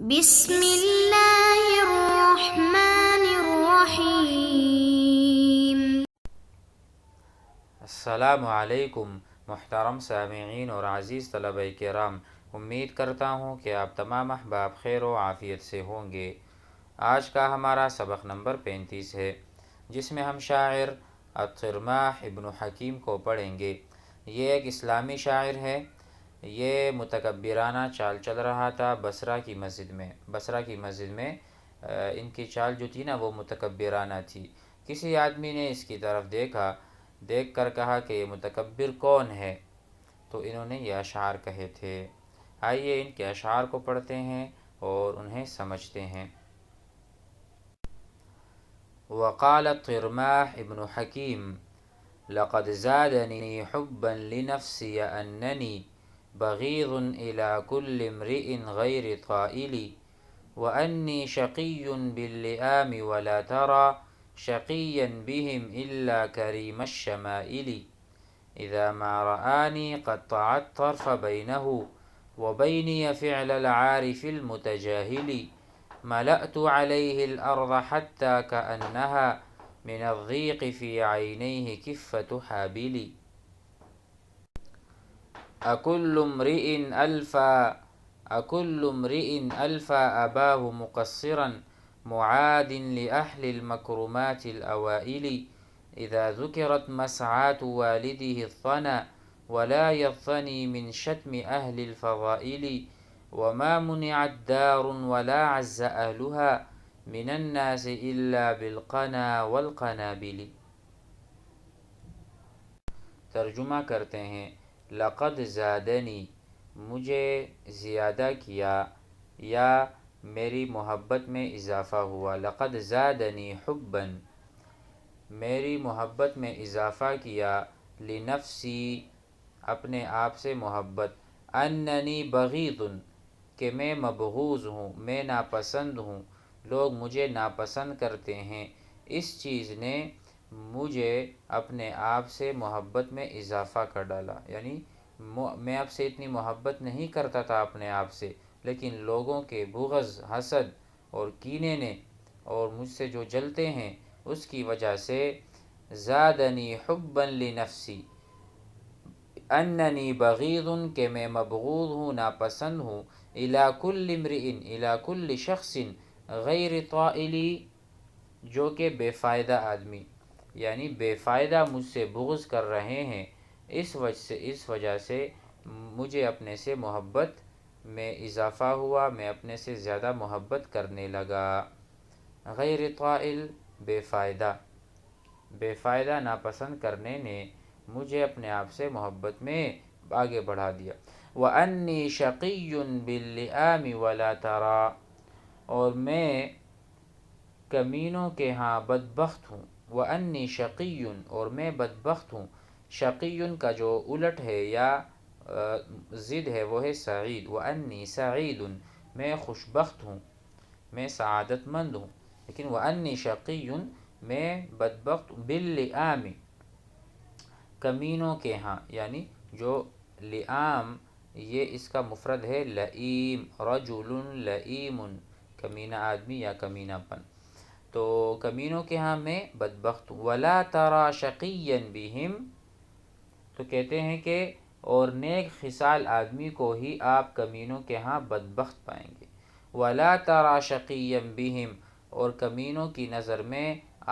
بسم اللہ الرحمن الرحیم۔ السلام علیکم محترم سامعین اور عزیز طلبہ کرام، امید کرتا ہوں کہ آپ تمام احباب خیر و عافیت سے ہوں گے۔ آج کا ہمارا سبق نمبر 35 ہے، جس میں ہم شاعر الطرماح ابن حکیم کو پڑھیں گے۔ یہ ایک اسلامی شاعر ہے۔ یہ متکبرانہ چال چل رہا تھا بصرہ کی مسجد میں ان کی چال جو تھی نا وہ متکبرانہ تھی۔ کسی آدمی نے اس کی طرف دیکھ کر کہا کہ یہ متکبر کون ہے، تو انہوں نے یہ اشعار کہے تھے۔ آئیے ان کے اشعار کو پڑھتے ہیں اور انہیں سمجھتے ہیں۔ وقال الطرماح ابن حکیم لقد زادنی حبا لنفسی اننی بغیض الى كل امرئ غیر طائل وانی شقی باللئام ولا ترى شقیا بهم الا کریم الشمائل اذا ما رآنی قطع الطرف بینه وبینی فعل العارف المتجاهل ملأت عليه الأرض حتى كأنها من الضيق في عينيه كفة حابل أكل امرئ ألفى أباه مقصرا معاد لأهل المكرمات الأوائل إذا ذكرت مسعات والده الثنى ولا يضطني من شتم أهل الفضائل وما منعت دار ولا عز أهلها من الناس إلا بالقنا والقنابل۔ ترجمہ کرتے ہیں، لقد زادنی مجھے زیادہ کیا یا میری محبت میں اضافہ ہوا۔ لقد زادنی حبا میری محبت میں اضافہ کیا، لنفسی اپنے آپ سے محبت، اننی بغیض کہ میں مبغوض ہوں، میں ناپسند ہوں، لوگ مجھے ناپسند کرتے ہیں۔ اس چیز نے مجھے اپنے آپ سے محبت میں اضافہ کر ڈالا، یعنی میں اب سے اتنی محبت نہیں کرتا تھا اپنے آپ سے، لیکن لوگوں کے بغض، حسد اور کینے نے اور مجھ سے جو جلتے ہیں اس کی وجہ سے زادنی حبا لنفسی اننی بغیض کہ میں مبغوض ہوں، ناپسند ہوں، الی کل امرئ الی کل شخص غیر طائل جو کہ بے فائدہ آدمی، یعنی بے فائدہ مجھ سے بغض کر رہے ہیں، اس وجہ سے مجھے اپنے سے محبت میں اضافہ ہوا، میں اپنے سے زیادہ محبت کرنے لگا۔ غیر طائل بے فائدہ ناپسند کرنے نے مجھے اپنے آپ سے محبت میں آگے بڑھا دیا۔ وَأَنِّي شَقِيٌّ بِاللِّئَامِ وَلَا تَرَى اور میں کمینوں کے ہاں بدبخت ہوں۔ وَأَنِّي شَقِيٌّ اور میں بدبخت ہوں۔ شقیٌ کا جو الٹ ہے یا ضد ہے وہ ہے سعید۔ وَأَنِّي سَعِيدٌ میں خوشبخت ہوں، میں سعادت مند ہوں، لیکن وَأَنِّي شَقِيٌّ میں بدبخت بِاللِّئَامِ کمینوں کے ہاں، یعنی جو لئام یہ اس کا مفرد ہے لئیم، رجل لئیم کمینہ آدمی یا کمینہ پن، تو کمینوں کے ہاں میں بدبخت ہوں۔ وَلَا تَرَى شَقِيًّا بِهِمْ تو کہتے ہیں کہ اور نیک خصال آدمی کو ہی آپ کمینوں کے ہاں بدبخت پائیں گے۔ وَلَا تَرَى شَقِيًّا بِهِمْ اور کمینوں کی نظر میں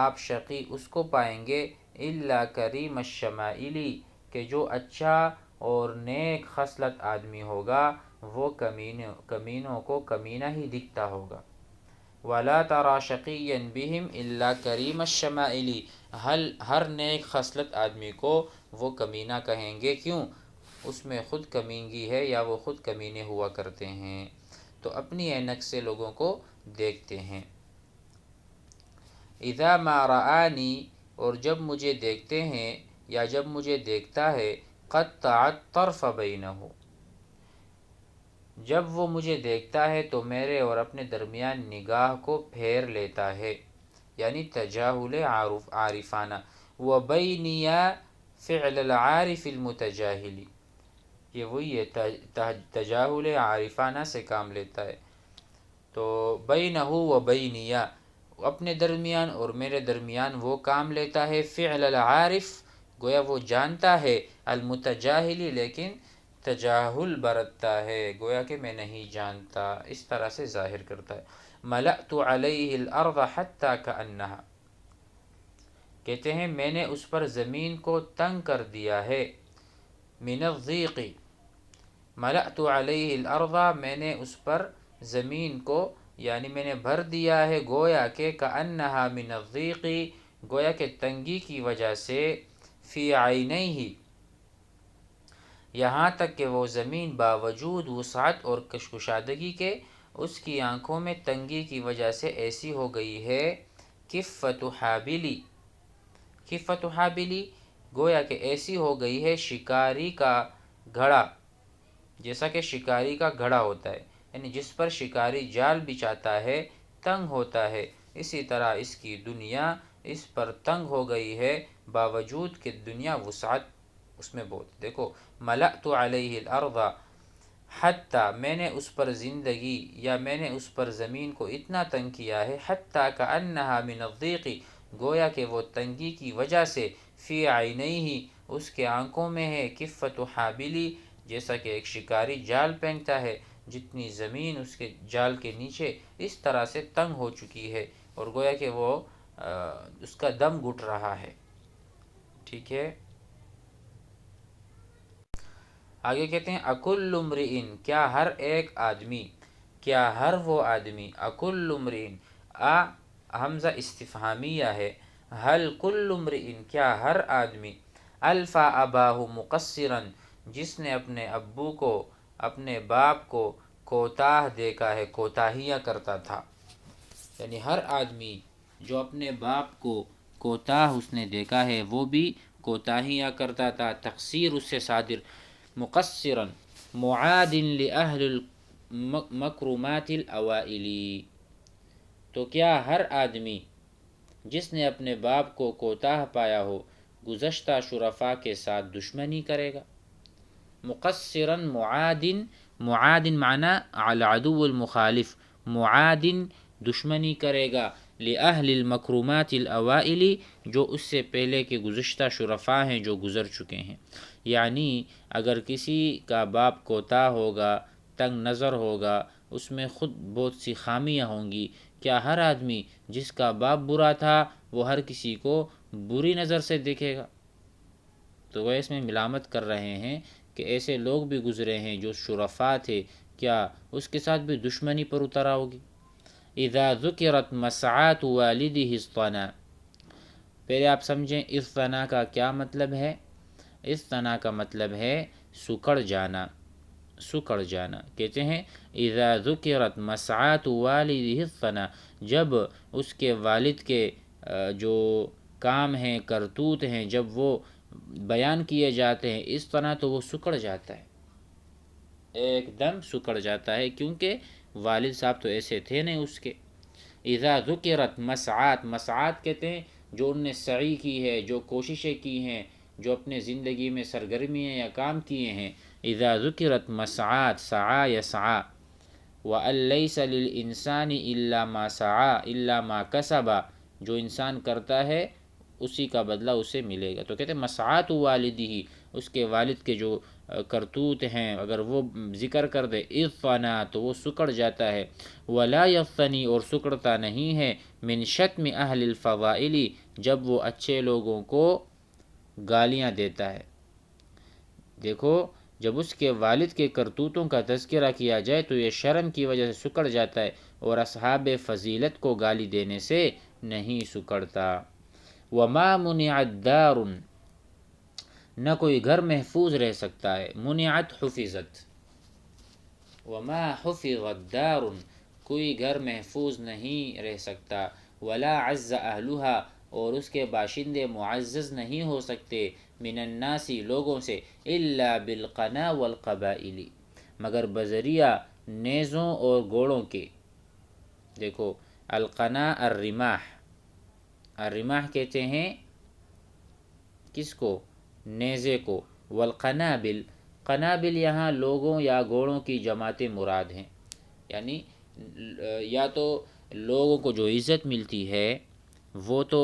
آپ شقی اس کو پائیں گے إِلَّا كَرِيمَ الشَّمَائِلِ کہ جو اچھا اور نیک خصلت آدمی ہوگا وہ کمینوں کو کمینہ ہی دکھتا ہوگا۔ وَلَا تَرَى شَقِيًّا بِهِمْ إِلَّا كَرِيمَ الشَّمَائِلِ ہر نیک خصلت آدمی کو وہ کمینہ کہیں گے، کیوں؟ اس میں خود کمینگی ہے یا وہ خود کمینے ہوا کرتے ہیں، تو اپنی عینک سے لوگوں کو دیکھتے ہیں۔ اذا ما رآنی اور جب مجھے دیکھتے ہیں یا جب مجھے دیکھتا ہے، قطع الطرف بینہ جب وہ مجھے دیکھتا ہے تو میرے اور اپنے درمیان نگاہ کو پھیر لیتا ہے، یعنی تجاہل عارفانہ۔ وبینی فعل العارف المتجاہل یہ وہی ہے، تجاہل عارفانہ سے کام لیتا ہے۔ تو بینہ و بینیا، اپنے درمیان اور میرے درمیان وہ کام لیتا ہے، فعل العارف گویا وہ جانتا ہے، المتجاہلی لیکن تجاہل برتتا ہے، گویا کہ میں نہیں جانتا، اس طرح سے ظاہر کرتا ہے۔ ملأت علیہ الارض حتی کأنہا، کہتے ہیں میں نے اس پر زمین کو تنگ کر دیا ہے، من الضیق، ملأت علیہ الارض میں نے اس پر زمین کو یعنی میں نے بھر دیا ہے، گویا کہ کأنہا من الضیق، گویا کہ تنگی کی وجہ سے، فی عینیہ، یہاں تک کہ وہ زمین باوجود وسعت اور کشادگی کے اس کی آنکھوں میں تنگی کی وجہ سے ایسی ہو گئی ہے، کفۃ حابلی، کفۃ حابلی گویا کہ ایسی ہو گئی ہے شکاری کا گھڑا، جیسا کہ شکاری کا گھڑا ہوتا ہے، یعنی جس پر شکاری جال بچھاتا ہے تنگ ہوتا ہے، اسی طرح اس کی دنیا اس پر تنگ ہو گئی ہے، باوجود کہ دنیا وسعت اس میں بہت۔ دیکھو، ملأت علیہ الارض، حتیٰ میں نے اس پر زندگی یا میں نے اس پر زمین کو اتنا تنگ کیا ہے، حتیٰ کأنہا من الضیق، گویا کہ وہ تنگی کی وجہ سے، فی عینیہ اس کے آنکھوں میں ہے، کفۃ حابلی جیسا کہ ایک شکاری جال پھینکتا ہے، جتنی زمین اس کے جال کے نیچے اس طرح سے تنگ ہو چکی ہے، اور گویا کہ وہ اس کا دم گھٹ رہا ہے۔ ٹھیک ہے، آگے کہتے ہیں اکل امرئ، کیا ہر ایک آدمی، کیا ہر وہ آدمی، اکل امرئ، حمزہ استفہامیہ ہے، ہل کل امرئ، کیا ہر آدمی، الفا اباہ مقصرا، جس نے اپنے ابو کو، اپنے باپ کو کوتاہ دیکھا ہے، کوتاہیاں کرتا تھا، یعنی ہر آدمی جو اپنے باپ کو کوتاہ اس نے دیکھا ہے وہ بھی کوتاہیاں کرتا تھا، تقصیر اس سے صادر، مقصرا معاد لأہل المکرمات الاوائل، تو کیا ہر آدمی جس نے اپنے باپ کو کوتاہ پایا ہو گزشتہ شرفاء کے ساتھ دشمنی کرے گا؟ مقصرا معادن، معادن معنی العدو المخالف، معادن دشمنی کرے گا، لأہل المکرمات الاوائل جو اس سے پہلے کے گزشتہ شرفاء ہیں جو گزر چکے ہیں، یعنی اگر کسی کا باپ کوتاہ ہوگا، تنگ نظر ہوگا، اس میں خود بہت سی خامیاں ہوں گی، کیا ہر آدمی جس کا باپ برا تھا وہ ہر کسی کو بری نظر سے دیکھے گا؟ تو وہ اس میں ملامت کر رہے ہیں کہ ایسے لوگ بھی گزرے ہیں جو شرفاء تھے، کیا اس کے ساتھ بھی دشمنی پر اترا ہوگی؟ اذا ذکرت مسعات والدہ اصطنا، پہلے آپ سمجھیں اصطنا کا کیا مطلب ہے۔ اصطنا کا مطلب ہے سکڑ جانا، سکڑ جانا، کہتے ہیں اذا ذکرت مسعات والدہ اصطنا، جب اس کے والد کے جو کام ہیں، کرتوت ہیں، جب وہ بیان کیے جاتے ہیں، اس طرح تو وہ سکڑ جاتا ہے، ایک دم سکڑ جاتا ہے، کیونکہ والد صاحب تو ایسے تھے نہیں اس کے۔ اذا ذکرت مسعات، مسعات کہتے ہیں جو ان نے سعی کی ہے، جو کوششیں کی ہیں، جو اپنے زندگی میں سرگرمیاں یا کام کیے ہیں، اذا ذکرت مسعات، سعى يسعى، وَأَن لَيْسَ لِلْإِنسَانِ إِلَّا مَا سَعَى إِلَّا مَا كَسَبَ، جو انسان کرتا ہے اسی کا بدلہ اسے ملے گا۔ تو کہتے ہیں مسعات والدہ، اس کے والد کے جو کرتوت ہیں اگر وہ ذکر کر دے، اضطنا تو وہ سکڑ جاتا ہے، ولا یفنی اور سکڑتا نہیں ہے، من شتم اہل الفضائل جب وہ اچھے لوگوں کو گالیاں دیتا ہے۔ دیکھو، جب اس کے والد کے کرتوتوں کا تذکرہ کیا جائے تو یہ شرم کی وجہ سے سکڑ جاتا ہے، اور اصحاب فضیلت کو گالی دینے سے نہیں سکڑتا۔ وما منعت دار، نہ کوئی گھر محفوظ رہ سکتا ہے، منعت حفظت، وما حفظت دار، کوئی گھر محفوظ نہیں رہ سکتا، ولا عز اہلھا، اور اس کے باشندے معزز نہیں ہو سکتے، من الناس لوگوں سے، الا بالقنا والقبائل مگر بذریعہ نیزوں اور گھوڑوں کے۔ دیکھو، القنا الرماح، الرماح کہتے ہیں کس کو؟ نیزے کو، والقنابل، قنابل یہاں لوگوں یا گھوڑوں کی جماعتیں مراد ہیں، یعنی یا تو لوگوں کو جو عزت ملتی ہے وہ تو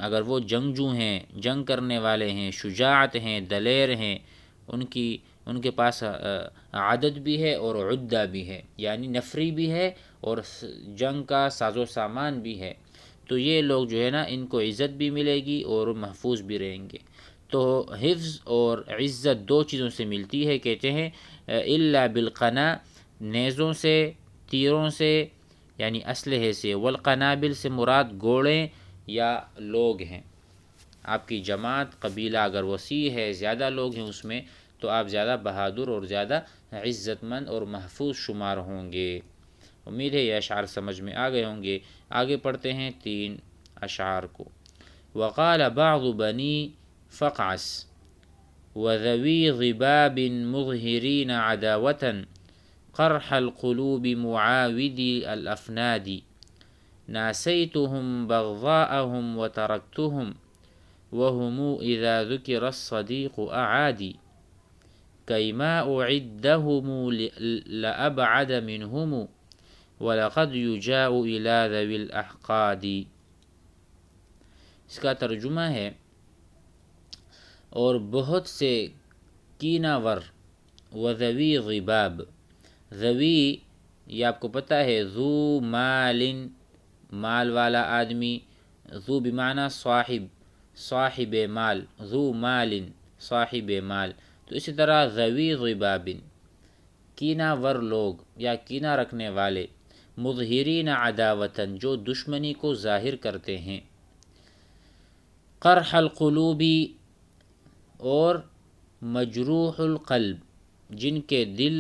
اگر وہ جنگجو ہیں، جنگ کرنے والے ہیں، شجاعت ہیں، دلیر ہیں، ان کے پاس عدد بھی ہے اور عدہ بھی ہے، یعنی نفری بھی ہے اور جنگ کا ساز و سامان بھی ہے، تو یہ لوگ جو ہے نا ان کو عزت بھی ملے گی اور محفوظ بھی رہیں گے۔ تو حفظ اور عزت دو چیزوں سے ملتی ہے، کہتے ہیں الا بالقنا، نیزوں سے، تیروں سے، یعنی اسلحے سے، والقنابل سے مراد گھوڑے یا لوگ ہیں۔ آپ کی جماعت، قبیلہ اگر وسیع ہے، زیادہ لوگ ہیں اس میں، تو آپ زیادہ بہادر اور زیادہ عزت مند اور محفوظ شمار ہوں گے۔ امید ہے یہ اشعار سمجھ میں آ گئے ہوں گے۔ آگے پڑھتے ہیں 3 اشعار کو۔ وقال بعض بنی فقعس وذوی ضباب مظہرین عداوة قرح القلوب معاودی الافناد ناسیتهم بغضاءهم وترکتهم وهم اذا ذکر الصدیق اعادی کیما اعدهم لأبعد منهم وَلَقَدْ يُجَاءُ إِلَى ذَوِي الْأَحْقَادِ۔ اس کا ترجمہ ہے اور بہت سے کینہ ور، وذوی ضباب، ذوی یہ آپ کو پتہ ہے ذو مال، مال والا آدمی، ذو بمعنی صاحب، صاحب مال، ذو مال صاحب مال، تو اسی طرح ذوی ضباب کینہ ور لوگ یا کینہ رکھنے والے، مظہرین عداوتاً جو دشمنی کو ظاہر کرتے ہیں، قرح القلوبی اور مجروح القلب جن کے دل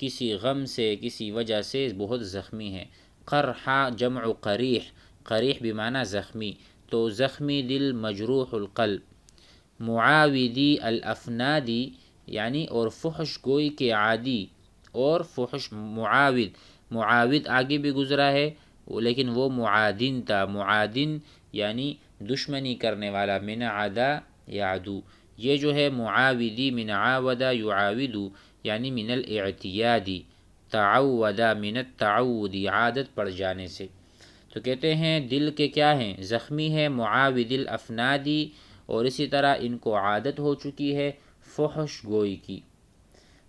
کسی غم سے، کسی وجہ سے بہت زخمی ہیں۔ قرح جمع قریح، قریح بمعنی زخمی، تو زخمی دل، مجروح القلب، معاودی الافنادی یعنی اور فحش گوئی کے عادی، اور فحش معاود آگے بھی گزرا ہے لیکن وہ معادن تھا، معادن یعنی دشمنی کرنے والا، من عدا یعدو، یہ جو ہے معاودی من عاودہ یعاودو یعنی من الاعتیادی، تعودہ من التعودی عادت پڑ جانے سے، تو کہتے ہیں دل کے کیا ہیں، زخمی ہے، معاود الافنادی، اور اسی طرح ان کو عادت ہو چکی ہے فحش گوئی کی،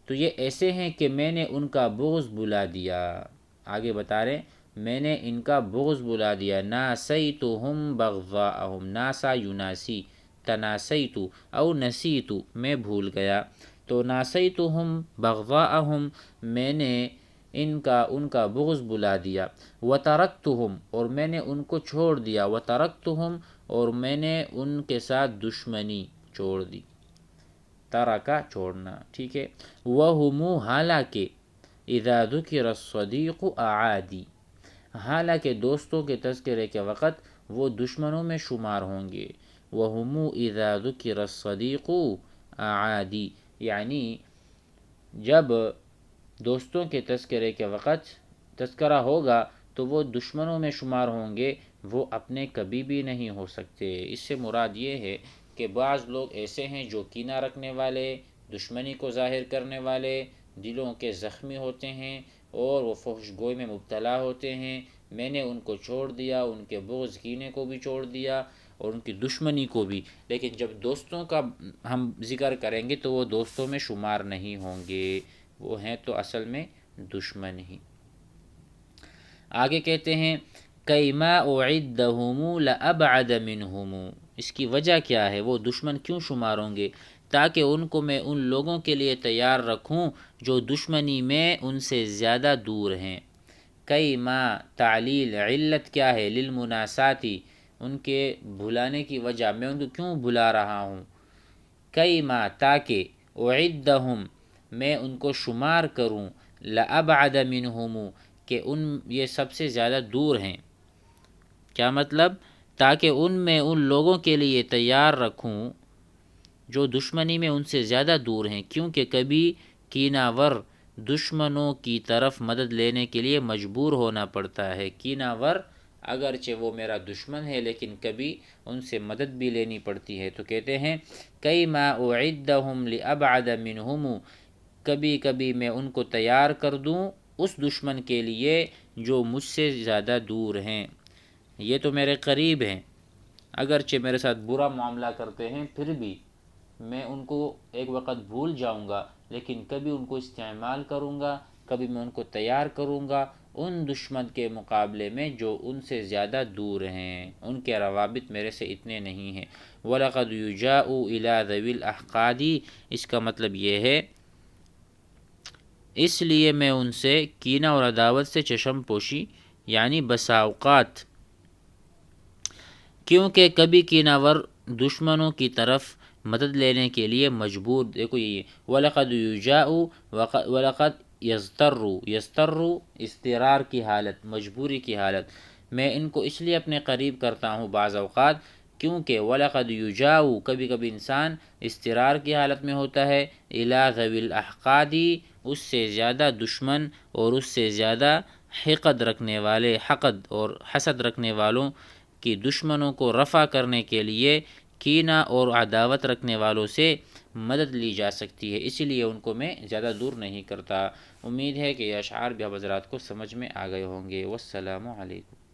تو یہ ایسے ہیں کہ میں نے ان کا بغض بلا دیا۔ آگے بتا رہے میں نے ان کا بغض بلا دیا، ناسیتہم بغضاءہم، ناسا یناسی، تناسیتو او نسیتو میں بھول گیا، تو ناسیتہم بغضاءہم میں نے ان کا بغض بلا دیا، وترکتہم اور میں نے ان کو چھوڑ دیا، وترکتہم اور میں نے ان کے ساتھ دشمنی چھوڑ دی، ترکا چھوڑنا، ٹھیک ہے۔ وَهُمُ حالانکہ اذا ذکر الصدیق اعادی، حالانکہ دوستوں کے تذکرے کے وقت وہ دشمنوں میں شمار ہوں گے۔ وَهُمُ اذا ذکر الصدیق اعادی یعنی جب دوستوں کے تذکرے کے وقت تذکرہ ہوگا تو وہ دشمنوں میں شمار ہوں گے، وہ اپنے کبھی بھی نہیں ہو سکتے۔ اس سے مراد یہ ہے کہ بعض لوگ ایسے ہیں جو کینہ رکھنے والے، دشمنی کو ظاہر کرنے والے، دلوں کے زخمی ہوتے ہیں اور وہ فحش گوئی میں مبتلا ہوتے ہیں، میں نے ان کو چھوڑ دیا، ان کے بغض کینے کو بھی چھوڑ دیا اور ان کی دشمنی کو بھی، لیکن جب دوستوں کا ہم ذکر کریں گے تو وہ دوستوں میں شمار نہیں ہوں گے، وہ ہیں تو اصل میں دشمن ہی۔ آگے کہتے ہیں کیما اعدہم لابعد منہم، اس کی وجہ کیا ہے، وہ دشمن کیوں شمار ہوں گے، تاکہ ان کو میں ان لوگوں کے لیے تیار رکھوں جو دشمنی میں ان سے زیادہ دور ہیں۔ کیما تعلیل، علت کیا ہے، للمناساتی ان کے بھلانے کی وجہ، میں ان کو کیوں بھلا رہا ہوں، کیما تاکہ، اعدہم میں ان کو شمار کروں، لابعد منہم کہ یہ سب سے زیادہ دور ہیں، کیا مطلب، تاکہ ان لوگوں کے لیے تیار رکھوں جو دشمنی میں ان سے زیادہ دور ہیں، کیونکہ کبھی کینہ ور دشمنوں کی طرف مدد لینے کے لیے مجبور ہونا پڑتا ہے، کینہ ور اگرچہ وہ میرا دشمن ہے لیکن کبھی ان سے مدد بھی لینی پڑتی ہے، تو کہتے ہیں کیما اعدہم لابعد منہم، کبھی کبھی میں ان کو تیار کر دوں اس دشمن کے لیے جو مجھ سے زیادہ دور ہیں۔ یہ تو میرے قریب ہیں، اگرچہ میرے ساتھ برا معاملہ کرتے ہیں، پھر بھی میں ان کو ایک وقت بھول جاؤں گا، لیکن کبھی ان کو استعمال کروں گا، کبھی میں ان کو تیار کروں گا ان دشمن کے مقابلے میں جو ان سے زیادہ دور ہیں، ان کے روابط میرے سے اتنے نہیں ہیں۔ وَلَقَدْ يُجَاءُ إِلَىٰ ذَوِي الْأَحْقَادِ، اس کا مطلب یہ ہے اس لیے میں ان سے کینہ اور عداوت سے چشم پوشی، یعنی بسا اوقات، کیونکہ کبھی کینہ ور دشمنوں کی طرف مدد لینے کے لیے مجبور، دیکھو یہ وَلَقَدْ يُجَاءُ وَلَقَدْ يَسْتَرُّ اضطرار کی حالت، مجبوری کی حالت، میں ان کو اس لیے اپنے قریب کرتا ہوں بعض اوقات کیونکہ وَلَقَدْ يُجَاءُ کبھی کبھی انسان اضطرار کی حالت میں ہوتا ہے، إِلَىٰ ذَوِي الْأَحْقَادِ اس سے زیادہ دشمن اور اس سے زیادہ حقد رکھنے والے، حقد اور حسد رکھنے والوں کی دشمنوں کو رفع کرنے کے لیے کینہ اور عداوت رکھنے والوں سے مدد لی جا سکتی ہے، اسی لیے ان کو میں زیادہ دور نہیں کرتا۔ امید ہے کہ یہ اشعار بھی آپ حضرات کو سمجھ میں آ گئے ہوں گے۔ والسلام علیکم۔